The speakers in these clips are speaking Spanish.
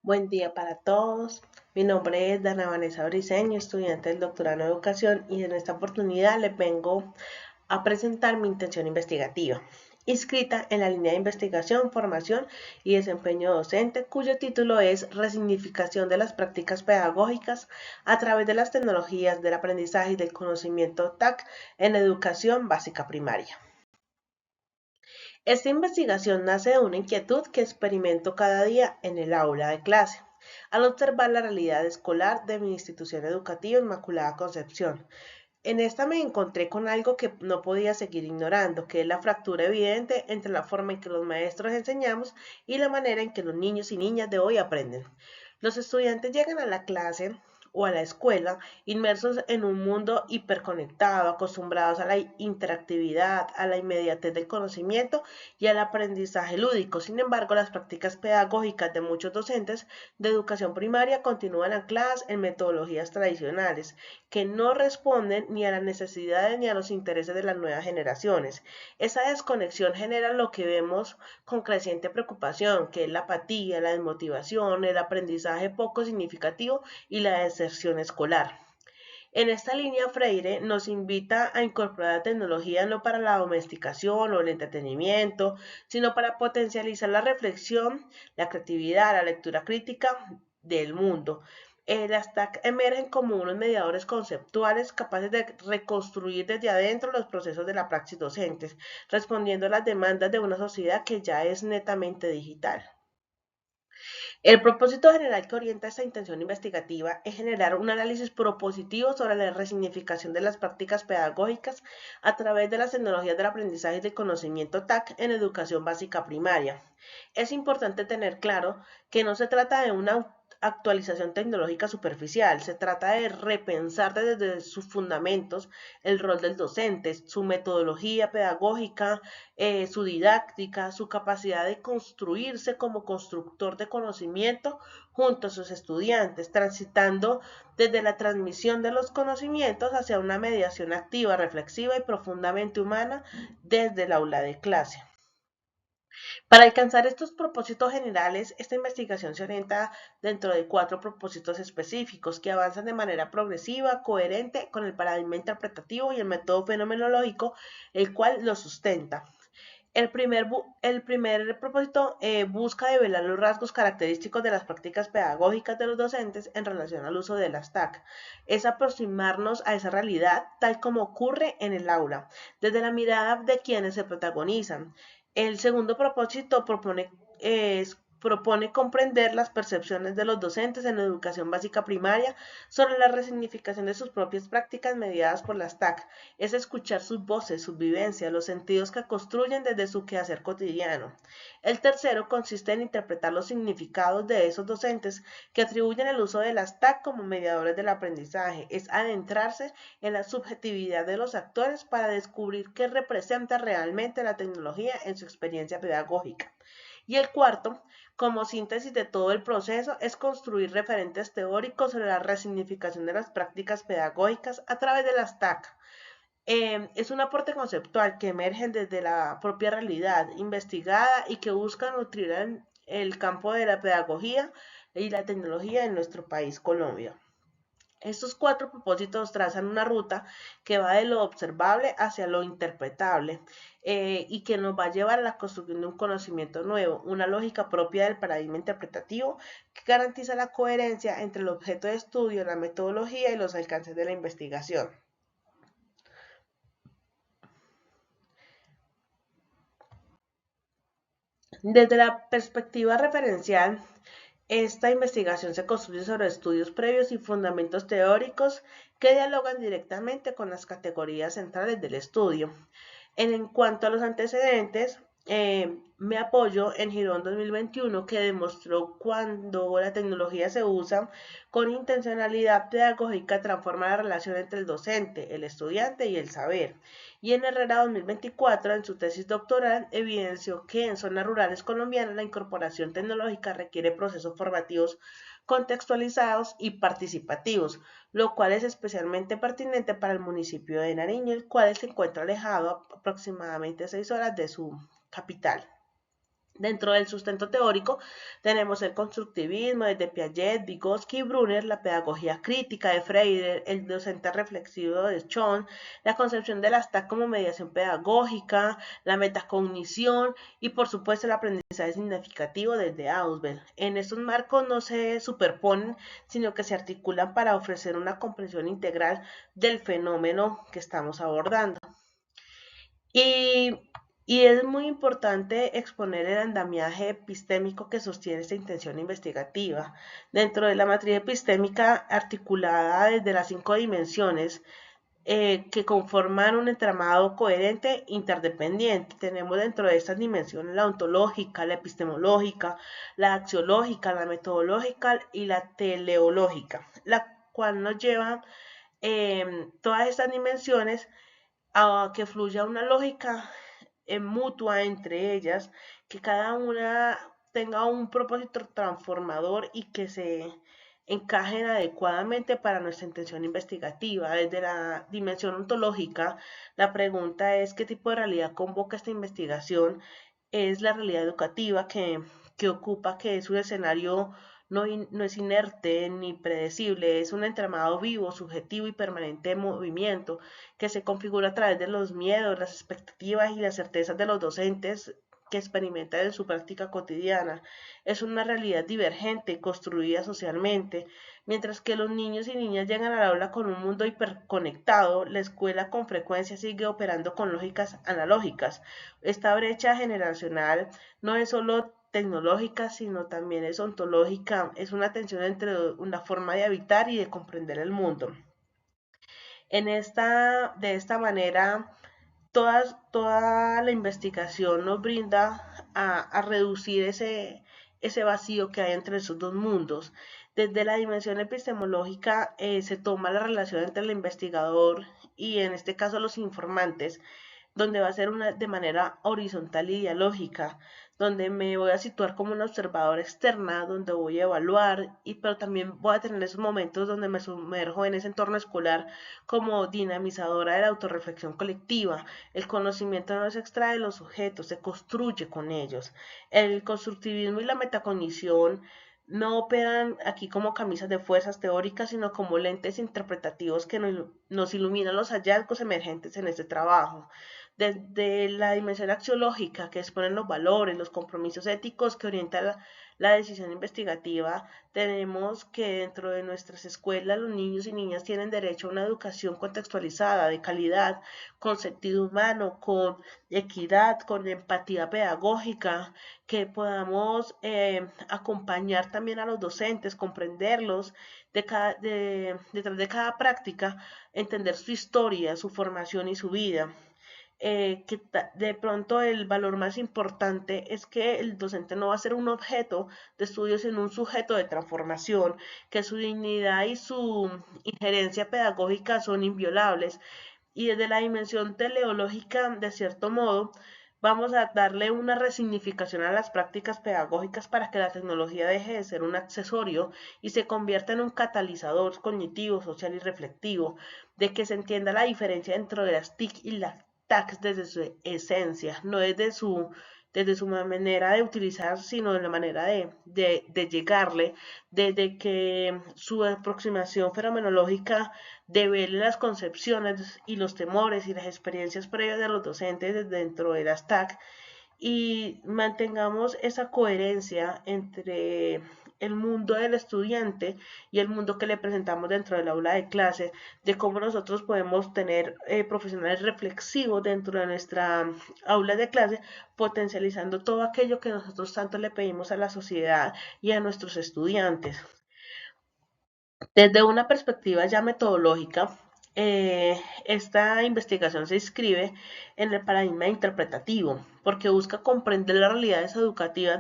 Buen día para todos. Mi nombre es Dana Vanessa Briceño, estudiante del doctorado en educación, y en esta oportunidad les vengo a presentar mi intención investigativa, inscrita en la línea de investigación, formación y desempeño docente, cuyo título es Resignificación de las prácticas pedagógicas a través de las tecnologías del aprendizaje y del conocimiento TAC en educación básica primaria. Esta investigación nace de una inquietud que experimento cada día en el aula de clase, al observar la realidad escolar de mi institución educativa Inmaculada Concepción. En esta me encontré con algo que no podía seguir ignorando, que es la fractura evidente entre la forma en que los maestros enseñamos y la manera en que los niños y niñas de hoy aprenden. Los estudiantes llegan a la clase o a la escuela inmersos en un mundo hiperconectado, acostumbrados a la interactividad, a la inmediatez del conocimiento y al aprendizaje lúdico. Sin embargo, las prácticas pedagógicas de muchos docentes de educación primaria continúan ancladas en metodologías tradicionales que no responden ni a las necesidades ni a los intereses de las nuevas generaciones. Esa desconexión genera lo que vemos con creciente preocupación, que es la apatía, la desmotivación, el aprendizaje poco significativo y la deserción escolar. En esta línea, Freire nos invita a incorporar la tecnología no para la domesticación o el entretenimiento, sino para potencializar la reflexión, la creatividad, la lectura crítica del mundo. Las TAC emergen como unos mediadores conceptuales capaces de reconstruir desde adentro los procesos de la praxis docentes, respondiendo a las demandas de una sociedad que ya es netamente digital. El propósito general que orienta esta intención investigativa es generar un análisis propositivo sobre la resignificación de las prácticas pedagógicas a través de las tecnologías del aprendizaje y del conocimiento TAC en educación básica primaria. Es importante tener claro que no se trata de una actualización tecnológica superficial, se trata de repensar desde sus fundamentos el rol del docente, su metodología pedagógica, su didáctica, su capacidad de construirse como constructor de conocimiento junto a sus estudiantes, transitando desde la transmisión de los conocimientos hacia una mediación activa, reflexiva y profundamente humana desde el aula de clase. Para alcanzar estos propósitos generales, esta investigación se orienta dentro de 4 propósitos específicos que avanzan de manera progresiva, coherente con el paradigma interpretativo y el método fenomenológico, el cual lo sustenta. El primer propósito busca develar los rasgos característicos de las prácticas pedagógicas de los docentes en relación al uso de las TAC. Es aproximarnos a esa realidad tal como ocurre en el aula, desde la mirada de quienes se protagonizan. El segundo propósito propone comprender las percepciones de los docentes en la educación básica primaria sobre la resignificación de sus propias prácticas mediadas por las TAC. Es escuchar sus voces, sus vivencias, los sentidos que construyen desde su quehacer cotidiano. El tercero consiste en interpretar los significados de esos docentes que atribuyen el uso de las TAC como mediadores del aprendizaje. Es adentrarse en la subjetividad de los actores para descubrir qué representa realmente la tecnología en su experiencia pedagógica. Y el cuarto, como síntesis de todo el proceso, es construir referentes teóricos sobre la resignificación de las prácticas pedagógicas a través de las TAC. Es un aporte conceptual que emerge desde la propia realidad investigada y que busca nutrir el campo de la pedagogía y la tecnología en nuestro país, Colombia. Estos 4 propósitos trazan una ruta que va de lo observable hacia lo interpretable y que nos va a llevar a la construcción de un conocimiento nuevo, una lógica propia del paradigma interpretativo que garantiza la coherencia entre el objeto de estudio, la metodología y los alcances de la investigación. Desde la perspectiva referencial, esta investigación se construye sobre estudios previos y fundamentos teóricos que dialogan directamente con las categorías centrales del estudio. En cuanto a los antecedentes, me apoyo en Girón 2021, que demostró cuando la tecnología se usa con intencionalidad pedagógica transforma la relación entre el docente, el estudiante y el saber. Y en Herrera 2024, en su tesis doctoral, evidenció que en zonas rurales colombianas la incorporación tecnológica requiere procesos formativos contextualizados y participativos, lo cual es especialmente pertinente para el municipio de Nariño, el cual se encuentra alejado aproximadamente 6 horas de su capital. Dentro del sustento teórico tenemos el constructivismo desde Piaget, Vygotsky y Brunner, la pedagogía crítica de Freire, el docente reflexivo de Schoen, la concepción de las TAC como mediación pedagógica, la metacognición y por supuesto el aprendizaje significativo desde Ausubel. En estos marcos no se superponen, sino que se articulan para ofrecer una comprensión integral del fenómeno que estamos abordando. Y, y es muy importante exponer el andamiaje epistémico que sostiene esta intención investigativa. Dentro de la matriz epistémica articulada desde las 5 dimensiones, que conforman un entramado coherente e interdependiente. Tenemos dentro de estas dimensiones la ontológica, la epistemológica, la axiológica, la metodológica y la teleológica, la cual nos lleva todas estas dimensiones a que fluya una lógica mutua entre ellas, que cada una tenga un propósito transformador y que se encajen adecuadamente para nuestra intención investigativa. Desde la dimensión ontológica, la pregunta es qué tipo de realidad convoca esta investigación. Es la realidad educativa que ocupa, que es un escenario no es inerte ni predecible, es un entramado vivo, subjetivo y permanente de movimiento que se configura a través de los miedos, las expectativas y las certezas de los docentes que experimentan en su práctica cotidiana. Es una realidad divergente, construida socialmente. Mientras que los niños y niñas llegan al aula con un mundo hiperconectado, la escuela con frecuencia sigue operando con lógicas analógicas. Esta brecha generacional no es solo tecnológica, sino también es ontológica, es una tensión entre una forma de habitar y de comprender el mundo. De esta manera, toda la investigación nos brinda a reducir ese vacío que hay entre esos dos mundos. Desde la dimensión epistemológica se toma la relación entre el investigador y en este caso los informantes, donde va a ser de manera horizontal y dialógica, donde me voy a situar como una observadora externa, donde voy a evaluar, pero también voy a tener esos momentos donde me sumerjo en ese entorno escolar como dinamizadora de la autorreflexión colectiva. El conocimiento no se extrae de los sujetos, se construye con ellos. El constructivismo y la metacognición no operan aquí como camisas de fuerzas teóricas, sino como lentes interpretativos que nos iluminan los hallazgos emergentes en este trabajo. Desde la dimensión axiológica, que exponen los valores, los compromisos éticos que orientan la decisión investigativa, tenemos que dentro de nuestras escuelas los niños y niñas tienen derecho a una educación contextualizada, de calidad, con sentido humano, con equidad, con empatía pedagógica, que podamos acompañar también a los docentes, comprenderlos detrás de cada práctica, entender su historia, su formación y su vida. De pronto el valor más importante es que el docente no va a ser un objeto de estudio, sino un sujeto de transformación, que su dignidad y su injerencia pedagógica son inviolables. Y desde la dimensión teleológica, de cierto modo, vamos a darle una resignificación a las prácticas pedagógicas para que la tecnología deje de ser un accesorio y se convierta en un catalizador cognitivo, social y reflectivo, de que se entienda la diferencia entre las TIC y las TAC desde su esencia, no desde su manera de utilizar, sino de la manera de llegarle, desde que su aproximación fenomenológica devele las concepciones y los temores y las experiencias previas de los docentes dentro de las TAC y mantengamos esa coherencia entre el mundo del estudiante y el mundo que le presentamos dentro del aula de clase, de cómo nosotros podemos tener profesionales reflexivos dentro de nuestra aula de clase, potencializando todo aquello que nosotros tanto le pedimos a la sociedad y a nuestros estudiantes. Desde una perspectiva ya metodológica, esta investigación se inscribe en el paradigma interpretativo, porque busca comprender las realidades educativas,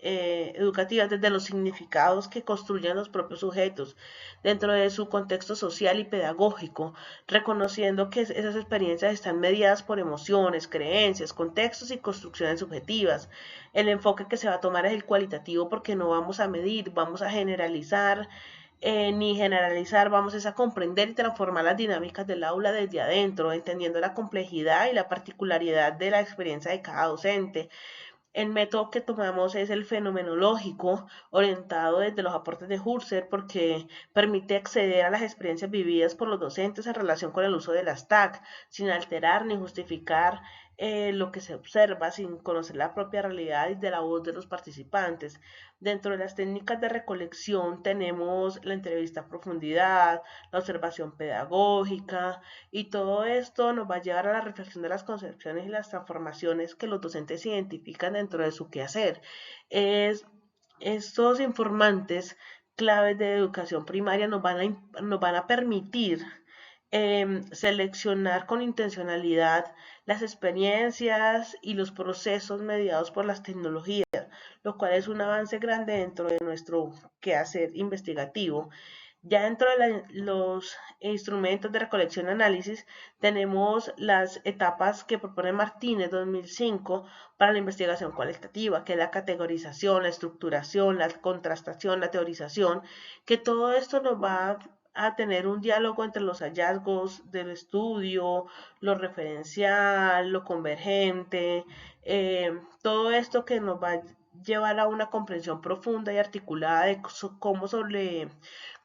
educativas desde los significados que construyen los propios sujetos, dentro de su contexto social y pedagógico, reconociendo que esas experiencias están mediadas por emociones, creencias, contextos y construcciones subjetivas. El enfoque que se va a tomar es el cualitativo porque no vamos a medir, vamos a generalizar ni generalizar, vamos a comprender y transformar las dinámicas del aula desde adentro, entendiendo la complejidad y la particularidad de la experiencia de cada docente. El método que tomamos es el fenomenológico, orientado desde los aportes de Husserl, porque permite acceder a las experiencias vividas por los docentes en relación con el uso de las TAC, sin alterar ni justificar lo que se observa, sin conocer la propia realidad y de la voz de los participantes. Dentro de las técnicas de recolección tenemos la entrevista a profundidad, la observación pedagógica, y todo esto nos va a llevar a la reflexión de las concepciones y las transformaciones que los docentes identifican dentro de su quehacer. Es, estos informantes claves de educación primaria nos van a permitir seleccionar con intencionalidad las experiencias y los procesos mediados por las tecnologías, lo cual es un avance grande dentro de nuestro quehacer investigativo. Ya dentro de los instrumentos de recolección y análisis tenemos las etapas que propone Martínez 2005 para la investigación cualitativa, que es la categorización, la estructuración, la contrastación, la teorización, que todo esto nos va a tener un diálogo entre los hallazgos del estudio, lo referencial, lo convergente, todo esto que nos va a llevar a una comprensión profunda y articulada de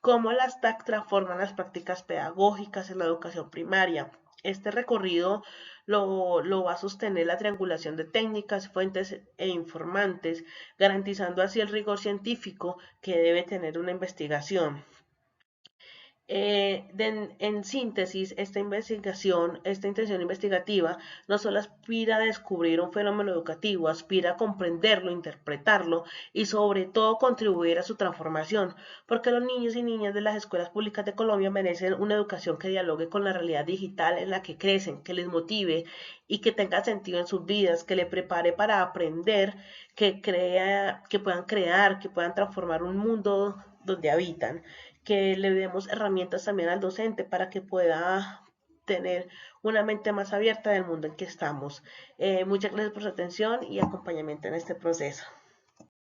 cómo las TAC transforman las prácticas pedagógicas en la educación primaria. Este recorrido lo va a sostener la triangulación de técnicas, fuentes e informantes, garantizando así el rigor científico que debe tener una investigación. En síntesis, esta investigación, esta intención investigativa, no solo aspira a descubrir un fenómeno educativo, aspira a comprenderlo, interpretarlo y sobre todo contribuir a su transformación, porque los niños y niñas de las escuelas públicas de Colombia merecen una educación que dialogue con la realidad digital en la que crecen, que les motive y que tenga sentido en sus vidas, que les prepare para aprender, que puedan crear, que puedan transformar un mundo donde habitan, que le demos herramientas también al docente para que pueda tener una mente más abierta del mundo en que estamos. Muchas gracias por su atención y acompañamiento en este proceso.